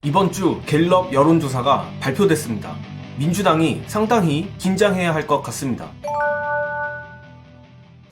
이번 주 갤럽 여론조사가 발표됐습니다. 민주당이 상당히 긴장해야 할 것 같습니다.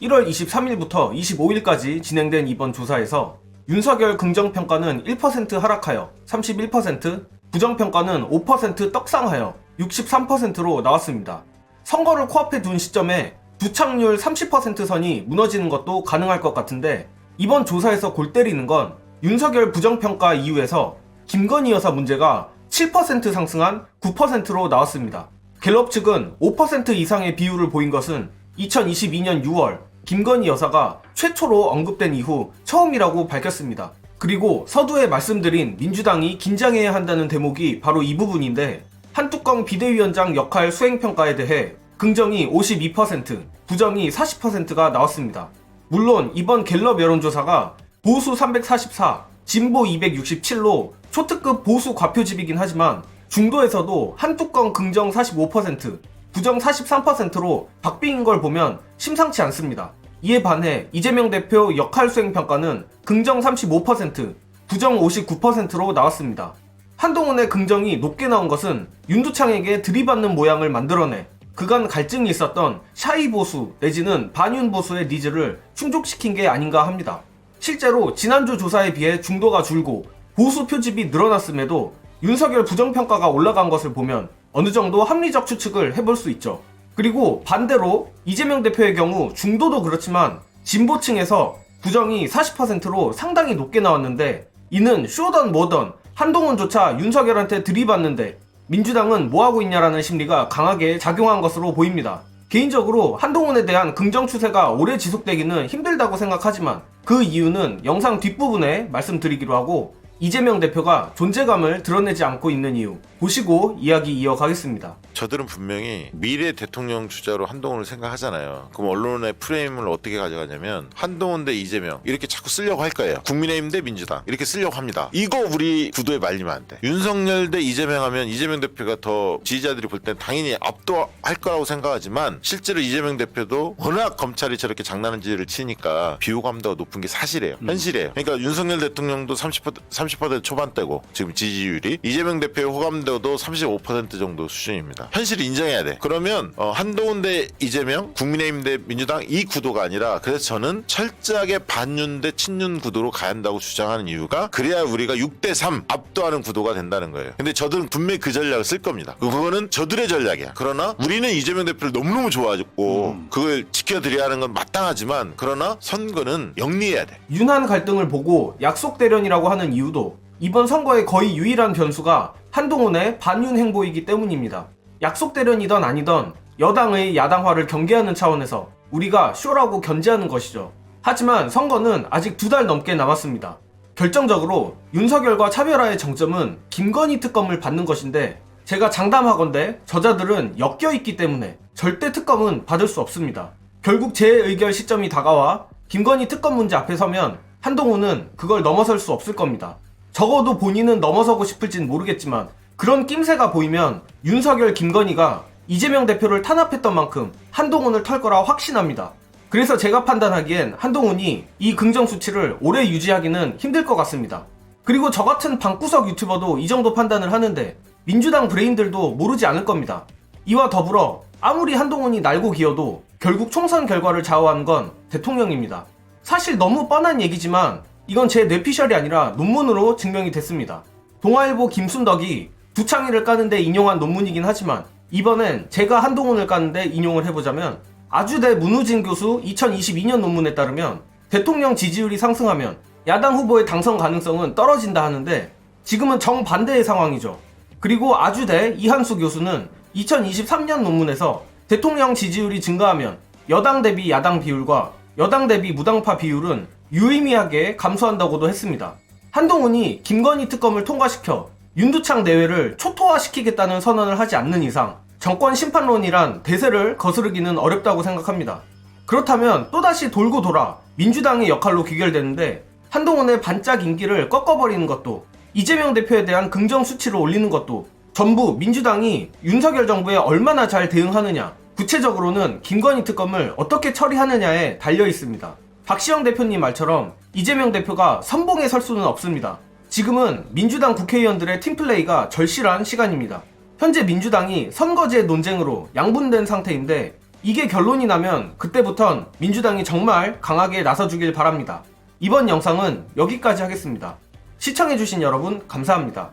1월 23일부터 25일까지 진행된 이번 조사에서 윤석열 긍정평가는 1% 하락하여 31%, 부정평가는 5% 떡상하여 63%로 나왔습니다. 선거를 코앞에 둔 시점에 부착률 30% 선이 무너지는 것도 가능할 것 같은데, 이번 조사에서 골 때리는 건 윤석열 부정평가 이후에서 김건희 여사 문제가 7% 상승한 9%로 나왔습니다. 갤럽 측은 5% 이상의 비율을 보인 것은 2022년 6월 김건희 여사가 최초로 언급된 이후 처음이라고 밝혔습니다. 그리고 서두에 말씀드린 민주당이 긴장해야 한다는 대목이 바로 이 부분인데, 한뚜껑 비대위원장 역할 수행평가에 대해 긍정이 52%, 부정이 40%가 나왔습니다. 물론 이번 갤럽 여론조사가 보수 344, 진보 267로 초특급 보수 과표집이긴 하지만 중도에서도 한뚜껑 긍정 45%, 부정 43%로 박빙인 걸 보면 심상치 않습니다. 이에 반해 이재명 대표 역할 수행 평가는 긍정 35%, 부정 59%로 나왔습니다. 한동훈의 긍정이 높게 나온 것은 윤두창에게 들이받는 모양을 만들어내 그간 갈증이 있었던 샤이 보수 내지는 반윤 보수의 니즈를 충족시킨 게 아닌가 합니다. 실제로 지난주 조사에 비해 중도가 줄고 보수 표집이 늘어났음에도 윤석열 부정평가가 올라간 것을 보면 어느 정도 합리적 추측을 해볼 수 있죠. 그리고 반대로 이재명 대표의 경우 중도도 그렇지만 진보층에서 부정이 40%로 상당히 높게 나왔는데, 이는 쇼던 뭐던 한동훈조차 윤석열한테 들이받는데 민주당은 뭐하고 있냐라는 심리가 강하게 작용한 것으로 보입니다. 개인적으로 한동훈에 대한 긍정 추세가 오래 지속되기는 힘들다고 생각하지만 그 이유는 영상 뒷부분에 말씀드리기로 하고, 이재명 대표가 존재감을 드러내지 않고 있는 이유 보시고 이야기 이어가겠습니다. 저들은 분명히 미래 대통령 주자로 한동훈을 생각하잖아요. 그럼 언론의 프레임을 어떻게 가져가냐면 한동훈 대 이재명 이렇게 자꾸 쓰려고 할 거예요. 국민의힘 대 민주당 이렇게 쓰려고 합니다. 이거 우리 구도에 말리면 안 돼. 윤석열 대 이재명 하면 이재명 대표가 더 지지자들이 볼 땐 당연히 압도할 거라고 생각하지만, 실제로 이재명 대표도 워낙 검찰이 저렇게 장난질을 치니까 비호감도가 높은 게 사실이에요. 현실이에요. 그러니까 윤석열 대통령도 30% 초반대고 지금 지지율이, 이재명 대표의 호감도도 35% 정도 수준입니다. 현실을 인정해야 돼. 그러면 한동훈 대 이재명, 국민의힘 대 민주당 이 구도가 아니라, 그래서 저는 철저하게 반윤 대 친윤 구도로 가야 한다고 주장하는 이유가, 그래야 우리가 6대3 압도하는 구도가 된다는 거예요. 근데 저들은 분명히 그 전략을 쓸 겁니다. 그거는 저들의 전략이야. 그러나 우리는 이재명 대표를 너무너무 좋아하고 그걸 지켜드려야 하는 건 마땅하지만, 그러나 선거는 영리해야 돼. 윤한 갈등을 보고 약속 대련이라고 하는 이유도 이번 선거의 거의 유일한 변수가 한동훈의 반윤 행보이기 때문입니다. 약속 대련이던 아니던 여당의 야당화를 경계하는 차원에서 우리가 쇼라고 견제하는 것이죠. 하지만 선거는 아직 2달 넘게 남았습니다. 결정적으로 윤석열과 차별화의 정점은 김건희 특검을 받는 것인데, 제가 장담하건대 저자들은 엮여있기 때문에 절대 특검은 받을 수 없습니다. 결국 재의결 시점이 다가와 김건희 특검 문제 앞에 서면 한동훈은 그걸 넘어설 수 없을 겁니다. 적어도 본인은 넘어서고 싶을진 모르겠지만 그런 낌새가 보이면 윤석열, 김건희가 이재명 대표를 탄압했던 만큼 한동훈을 털 거라 확신합니다. 그래서 제가 판단하기엔 한동훈이 이 긍정 수치를 오래 유지하기는 힘들 것 같습니다. 그리고 저 같은 방구석 유튜버도 이 정도 판단을 하는데 민주당 브레인들도 모르지 않을 겁니다. 이와 더불어 아무리 한동훈이 날고 기어도 결국 총선 결과를 좌우하는 건 대통령입니다. 사실 너무 뻔한 얘기지만 이건 제 뇌피셜이 아니라 논문으로 증명이 됐습니다. 동아일보 김순덕이 두창이를 까는데 인용한 논문이긴 하지만, 이번엔 제가 한동훈을 까는데 인용을 해보자면, 아주대 문우진 교수 2022년 논문에 따르면 대통령 지지율이 상승하면 야당 후보의 당선 가능성은 떨어진다 하는데, 지금은 정반대의 상황이죠. 그리고 아주대 이한수 교수는 2023년 논문에서 대통령 지지율이 증가하면 여당 대비 야당 비율과 여당 대비 무당파 비율은 유의미하게 감소한다고도 했습니다. 한동훈이 김건희 특검을 통과시켜 윤두창 내외를 초토화시키겠다는 선언을 하지 않는 이상 정권 심판론이란 대세를 거스르기는 어렵다고 생각합니다. 그렇다면 또다시 돌고 돌아 민주당의 역할로 귀결되는데, 한동훈의 반짝 인기를 꺾어버리는 것도, 이재명 대표에 대한 긍정 수치를 올리는 것도 전부 민주당이 윤석열 정부에 얼마나 잘 대응하느냐, 구체적으로는 김건희 특검을 어떻게 처리하느냐에 달려 있습니다. 박시영 대표님 말처럼 이재명 대표가 선봉에 설 수는 없습니다. 지금은 민주당 국회의원들의 팀플레이가 절실한 시간입니다. 현재 민주당이 선거제 논쟁으로 양분된 상태인데 이게 결론이 나면 그때부턴 민주당이 정말 강하게 나서주길 바랍니다. 이번 영상은 여기까지 하겠습니다. 시청해주신 여러분 감사합니다.